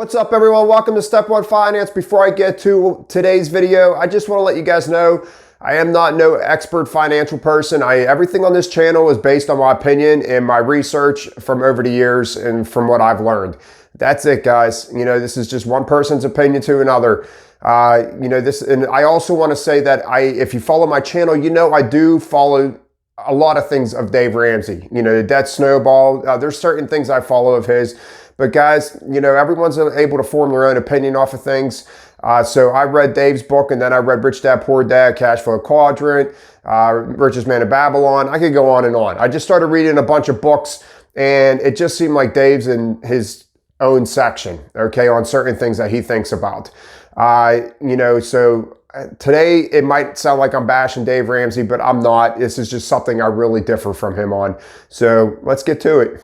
What's up, everyone? Welcome to Step One Finance. Before I get to today's video, I just want to let you guys know I am not no expert financial person. Everything on this channel is based on my opinion and my research from over the years and from what I've learned. That's it, guys. You know, this is just one person's opinion to another. And I also want to say that if you follow my channel, you know I do follow a lot of things of Dave Ramsey. You know, the debt snowball. There's certain things I follow of his. But guys, you know, everyone's able to form their own opinion off of things. So I read Dave's book, and then I read Rich Dad Poor Dad, Cash Flow Quadrant, Richest Man in Babylon. I could go on and on. I just started reading a bunch of books, and it just seemed like Dave's in his own section, okay, on certain things that he thinks about. So today it might sound like I'm bashing Dave Ramsey, but I'm not. This is just something I really differ from him on. So let's get to it.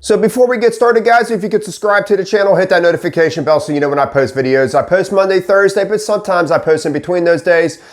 So before we get started, guys, if you could subscribe to the channel, hit that notification bell so you know when I post videos. I post Monday, Thursday, but sometimes I post in between those days.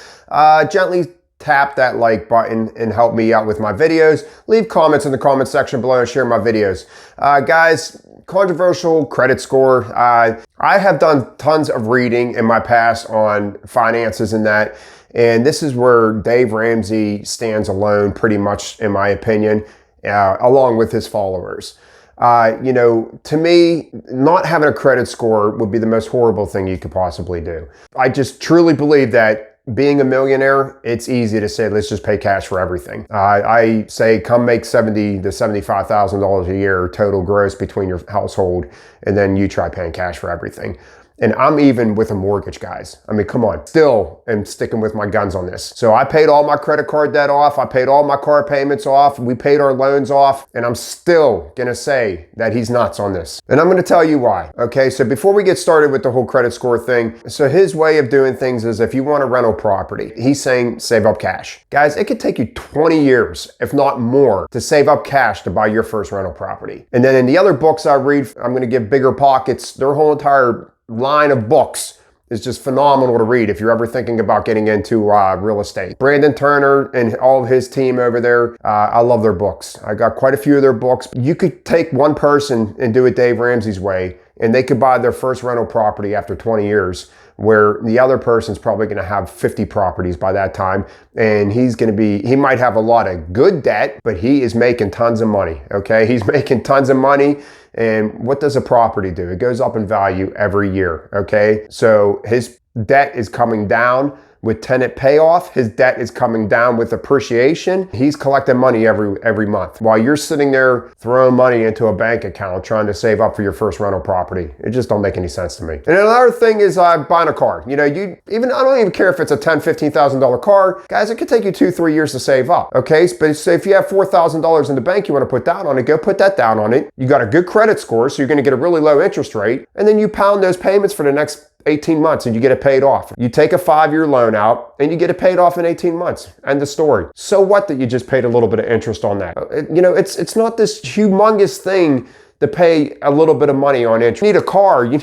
Gently tap that like button and help me out with my videos. Leave comments in the comment section below and share my videos. Guys, controversial credit score. I have done tons of reading in my past on finances and that. And this is where Dave Ramsey stands alone pretty much, in my opinion, along with his followers. To me, not having a credit score would be the most horrible thing you could possibly do. I just truly believe that being a millionaire, it's easy to say, let's just pay cash for everything. I say, come make $70,000 to $75,000 a year total gross between your household, and then you try paying cash for everything. And I'm even with a mortgage, guys. I mean, come on. Still am sticking with my guns on this. So I paid all my credit card debt off. I paid all my car payments off. We paid our loans off. And I'm still going to say that he's nuts on this. And I'm going to tell you why. Okay, so before we get started with the whole credit score thing, so his way of doing things is if you want a rental property, he's saying save up cash. Guys, it could take you 20 years, if not more, to save up cash to buy your first rental property. And then in the other books I read, I'm going to give Bigger Pockets, their whole entire line of books is just phenomenal to read if you're ever thinking about getting into real estate. Brandon Turner and all of his team over there, I love their books. I got quite a few of their books. You could take one person and do it Dave Ramsey's way, and they could buy their first rental property after 20 years, where the other person's probably going to have 50 properties by that time. And he might have a lot of good debt, but he is making tons of money, okay? He's making tons of money. And what does a property do? It goes up in value every year, okay? So his debt is coming down with tenant payoff. His debt is coming down with appreciation. He's collecting money every month while you're sitting there throwing money into a bank account trying to save up for your first rental property. It just don't make any sense to me. And another thing is buying a car. You know, I don't even care if it's a $10,000, $15,000 car. Guys, it could take you 2-3 years to save up, okay? But say if you have $4,000 in the bank you want to put down on it, go put that down on it. You got a good credit score, so you're going to get a really low interest rate, and then you pound those payments for the next 18 months and you get it paid off. You take a 5-year loan out and you get it paid off in 18 months. End of story. So what that you just paid a little bit of interest on that? It's not this humongous thing to pay a little bit of money on interest. You need a car, you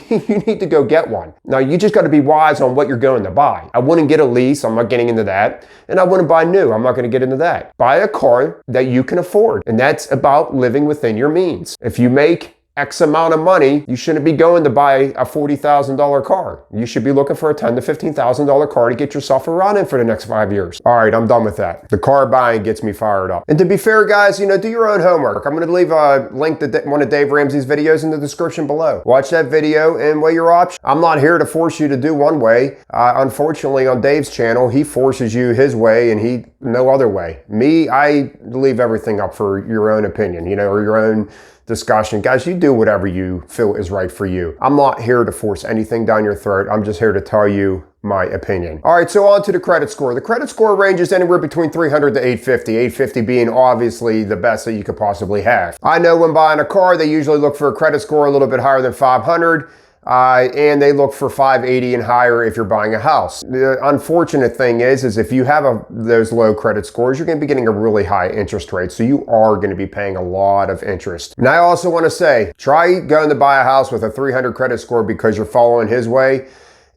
need to go get one. Now you just got to be wise on what you're going to buy. I wouldn't get a lease, I'm not getting into that. And I wouldn't buy new, I'm not going to get into that. Buy a car that you can afford. And that's about living within your means. If you make X amount of money, you shouldn't be going to buy a $40,000 car. You should be looking for a $10,000 to $15,000 car to get yourself around in for the next 5 years. All right, I'm done with that. The car buying gets me fired up. And to be fair, guys, do your own homework. I'm going to leave a link to one of Dave Ramsey's videos in the description below. Watch that video and weigh your options. I'm not here to force you to do one way. Unfortunately, on Dave's channel, he forces you his way and no other way. Me, I leave everything up for your own opinion, or your own discussion. Guys, you do whatever you feel is right for you. I'm not here to force anything down your throat. I'm just here to tell you my opinion. All right, so on to the credit score. The credit score ranges anywhere between 300 to 850, 850 being obviously the best that you could possibly have. I know when buying a car, they usually look for a credit score a little bit higher than 500. And they look for 580 and higher if you're buying a house. The unfortunate thing is if you have those low credit scores, you're going to be getting a really high interest rate. So you are going to be paying a lot of interest. And I also want to say, try going to buy a house with a 300 credit score because you're following his way.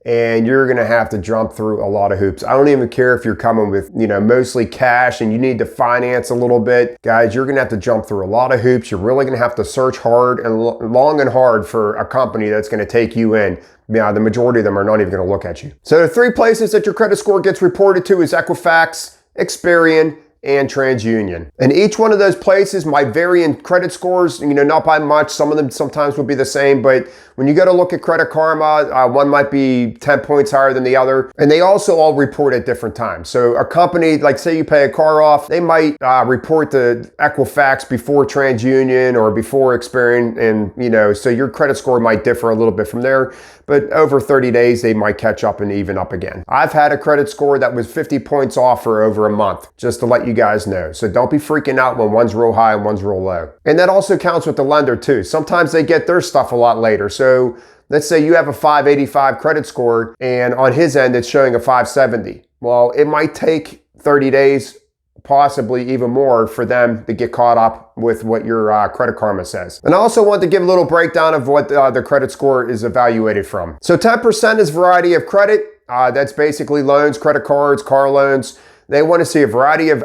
and you're going to have to jump through a lot of hoops. I don't even care if you're coming with, mostly cash and you need to finance a little bit. Guys, you're going to have to jump through a lot of hoops. You're really going to have to search hard and long and hard for a company that's going to take you in. Yeah, the majority of them are not even going to look at you. So the 3 places that your credit score gets reported to is Equifax, Experian, and TransUnion. And each one of those places might vary in credit scores, not by much. Some of them sometimes will be the same, but when you go to look at Credit Karma, one might be 10 points higher than the other. And they also all report at different times. So a company, like say you pay a car off, they might report to Equifax before TransUnion or before Experian. And, so your credit score might differ a little bit from there. But over 30 days, they might catch up and even up again. I've had a credit score that was 50 points off for over a month, just to let you guys know. So don't be freaking out when one's real high and one's real low. And that also counts with the lender too. Sometimes they get their stuff a lot later. So let's say you have a 585 credit score and on his end, it's showing a 570. Well, it might take 30 days, possibly even more, for them to get caught up with what your Credit Karma says. And I also want to give a little breakdown of what the credit score is evaluated from. So 10% is variety of credit. That's basically loans, credit cards, car loans. They want to see a variety of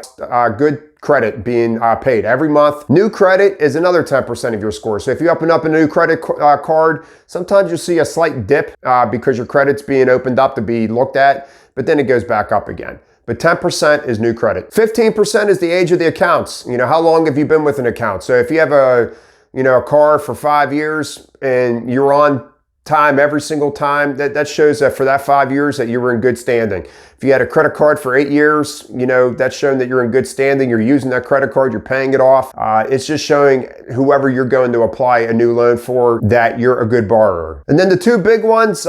good credit being paid every month. New credit is another 10% of your score. So if you open up a new credit card, sometimes you'll see a slight dip because your credit's being opened up to be looked at, but then it goes back up again. But 10% is new credit. 15% is the age of the accounts. How long have you been with an account? So if you have a car for 5 years and you're on time every single time, that shows that for that 5 years that you were in good standing. If you had a credit card for 8 years, that's showing that you're in good standing. You're using that credit card, you're paying it off. It's just showing whoever you're going to apply a new loan for that you're a good borrower. And then the 2 big ones,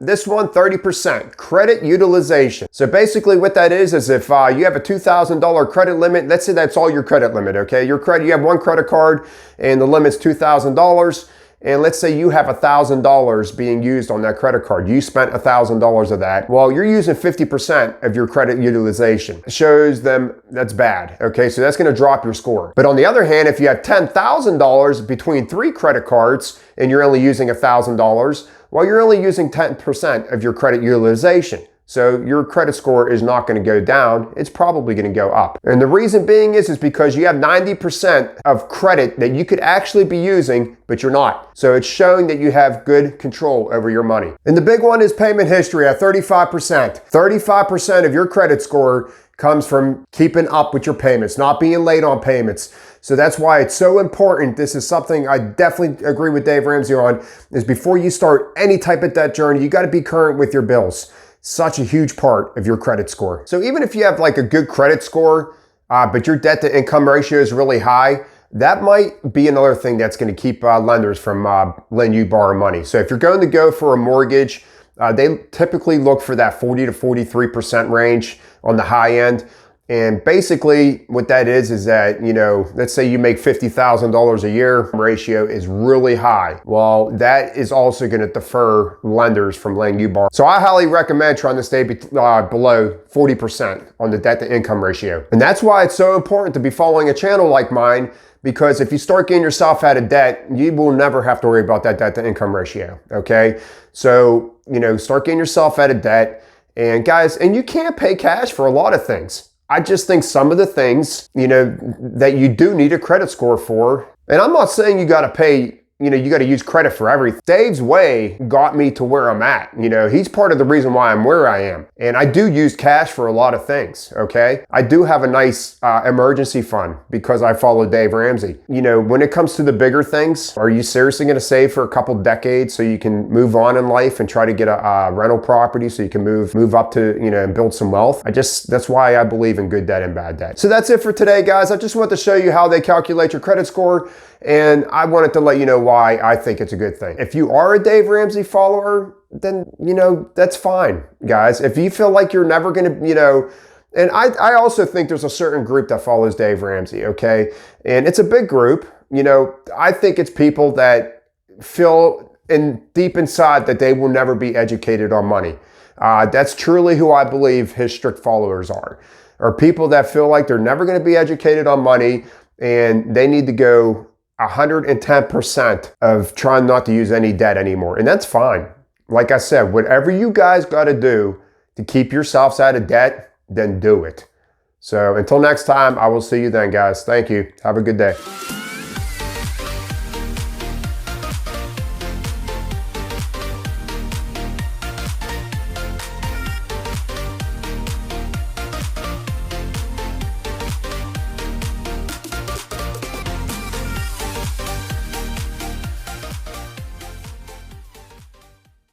this one, 30%, credit utilization. So basically what that is if you have a $2,000 credit limit, let's say that's all your credit limit, okay? You have one credit card and the limit's $2,000. And let's say you have $1,000 being used on that credit card. You spent $1,000 of that. Well, you're using 50% of your credit utilization. It shows them that's bad. Okay, so that's going to drop your score. But on the other hand, if you have $10,000 between 3 credit cards and you're only using $1,000, well, you're only using 10% of your credit utilization. So your credit score is not going to go down. It's probably going to go up. And the reason being is because you have 90% of credit that you could actually be using, but you're not. So it's showing that you have good control over your money. And the big one is payment history at 35%. 35% of your credit score comes from keeping up with your payments, not being late on payments. So that's why it's so important. This is something I definitely agree with Dave Ramsey on, is before you start any type of debt journey, you got to be current with your bills. Such a huge part of your credit score. So even if you have like a good credit score, but your debt to income ratio is really high, that might be another thing that's going to keep lenders from letting you borrow money. So if you're going to go for a mortgage, they typically look for that 40 to 43% range on the high end. And basically what that is that, let's say you make $50,000 a year, ratio is really high. Well, that is also going to defer lenders from letting you borrow. So I highly recommend trying to stay below 40% on the debt to income ratio. And that's why it's so important to be following a channel like mine, because if you start getting yourself out of debt, you will never have to worry about that debt to income ratio. Okay. So, start getting yourself out of debt. And guys, and you can't pay cash for a lot of things. I just think some of the things, that you do need a credit score for, and I'm not saying you got to pay, you got to use credit for everything. Dave's way got me to where I'm at. He's part of the reason why I'm where I am. And I do use cash for a lot of things, okay? I do have a nice emergency fund because I follow Dave Ramsey. When it comes to the bigger things, are you seriously going to save for a couple decades so you can move on in life and try to get a rental property so you can move up to, and build some wealth? That's why I believe in good debt and bad debt. So that's it for today, guys. I just want to show you how they calculate your credit score. And I wanted to let you know why I think it's a good thing. If you are a Dave Ramsey follower, then, that's fine, guys. If you feel like you're never going to, and I also think there's a certain group that follows Dave Ramsey, okay? And it's a big group. I think it's people that feel deep inside that they will never be educated on money. That's truly who I believe his strict followers are people that feel like they're never going to be educated on money and they need to go 110% of trying not to use any debt anymore. And that's fine. like I said, whatever you guys got to do to keep yourselves out of debt, then do it. So until next time, I will see you then, guys. Thank you. Have a good day.